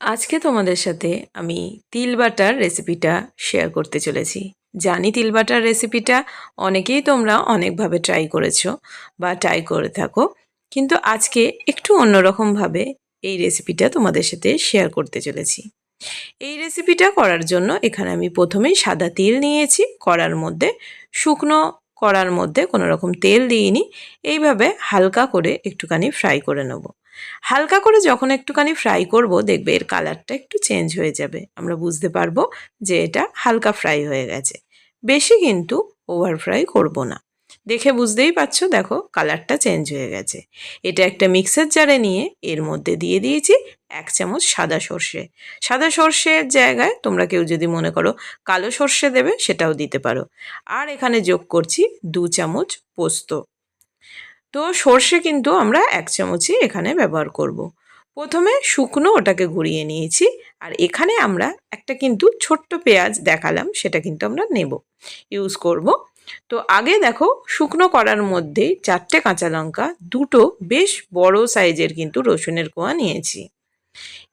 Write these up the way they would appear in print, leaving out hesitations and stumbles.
আজকে তোমাদের সাথে আমি তিল বাটার রেসিপিটা শেয়ার করতে চলেছি। জানি তিল বাটার রেসিপিটা অনেকেই তোমরা অনেকভাবে ট্রাই করেছো বা ট্রাই করে থাকো, কিন্তু আজকে একটু অন্যরকমভাবে এই রেসিপিটা তোমাদের সাথে শেয়ার করতে চলেছি। এই রেসিপিটা করার জন্য এখানে আমি প্রথমেই সাদা তিল নিয়েছি কড়ার মধ্যে, শুকনো কড়ার মধ্যে কোনো রকম তেল দিইনি। এইভাবে হালকা করে একটুখানি ফ্রাই করে নেব। হালকা করে যখন একটুখানি ফ্রাই করব, দেখবে এর কালারটা একটু চেঞ্জ হয়ে যাবে, আমরা বুঝতে পারবো যে এটা হালকা ফ্রাই হয়ে গেছে। বেশি কিন্তু ওভার ফ্রাই করব না। দেখে বুঝতেই পারছো, দেখো কালারটা চেঞ্জ হয়ে গেছে। এটা একটা মিক্সার জারে নিয়ে এর মধ্যে দিয়ে দিয়েছি 1 চামচ সাদা সর্ষে। সাদা সর্ষের জায়গায় তোমরা কেউ যদি মনে করো কালো সর্ষে দেবে, সেটাও দিতে পারো। আর এখানে যোগ করছি 2 চামচ পোস্ত। তো সর্ষে কিন্তু আমরা 1 চামচই এখানে ব্যবহার করব। প্রথমে শুকনো ওটাকে ঘুরিয়ে নিয়েছি। আর এখানে আমরা একটা কিন্তু ছোট্ট পেঁয়াজ দেখালাম, সেটা কিন্তু আমরা ইউজ করব। তো আগে দেখো, শুকনো কড়ার মধ্যে 4টে কাঁচা লঙ্কা, 2টো বেশ বড় সাইজের কিন্তু রসুনের কোয়া নিয়েছি।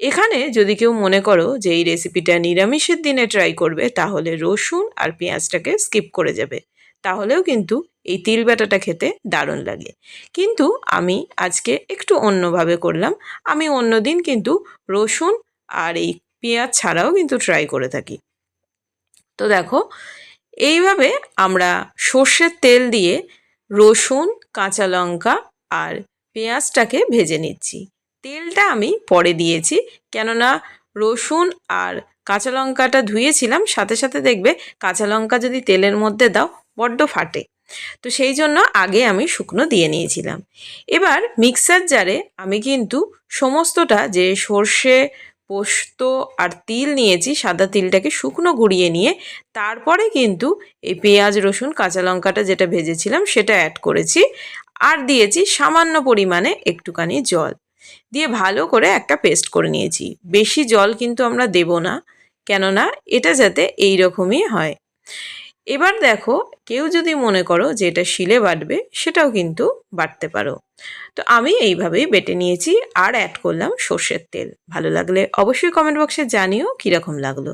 এখানে যদি কেউ মনে করো যে এই রেসিপিটা নিরামিষের দিনে ট্রাই করবে, তাহলে রসুন আর পেঁয়াজটাকে স্কিপ করে যাবে, তাহলেও কিন্তু এই তিল বাটাটা খেতে দারুণ লাগে। কিন্তু আমি আজকে একটু অন্যভাবে করলাম। আমি অন্যদিন কিন্তু রসুন আর এই পেঁয়াজ ছাড়াও কিন্তু ট্রাই করে থাকি। তো দেখো, এইভাবে আমরা সর্ষের তেল দিয়ে রসুন, কাঁচা লঙ্কা আর পেঁয়াজটাকে ভেজে নিচ্ছি। তেলটা আমি পরে দিয়েছি, কেননা রসুন আর কাঁচা লঙ্কাটা ধুয়েছিলাম, সাথে সাথে দেখবে কাঁচা লঙ্কা যদি তেলের মধ্যে দাও বড্ড ফাটে। তো সেই জন্য আগে আমি শুকনো দিয়ে নিয়েছিলাম। এবার মিক্সার জারে আমি কিন্তু সমস্তটা, যে সর্ষে, পোস্ত আর তিল নিয়েছি, সাদা তিলটাকে শুকনো গুঁড়িয়ে নিয়ে তারপরে কিন্তু এই পেঁয়াজ, রসুন, কাঁচা লঙ্কাটা যেটা ভেজেছিলাম সেটা অ্যাড করেছি। আর দিয়েছি সামান্য পরিমাণে একটুখানি জল দিয়ে ভালো করে একটা পেস্ট করে নিয়েছি। বেশি জল কিন্তু আমরা দেব না, কেননা এটা যাতে এই রকমই হয়। এবার দেখো, কেউ যদি মনে করো যে এটা শিলে বাটবে, সেটাও কিন্তু বাটতে পারো। তো আমি এইভাবেই বেটে নিয়েছি আর অ্যাড করলাম সর্ষের তেল। ভালো লাগলে অবশ্যই কমেন্ট বক্সে জানিও কীরকম লাগলো।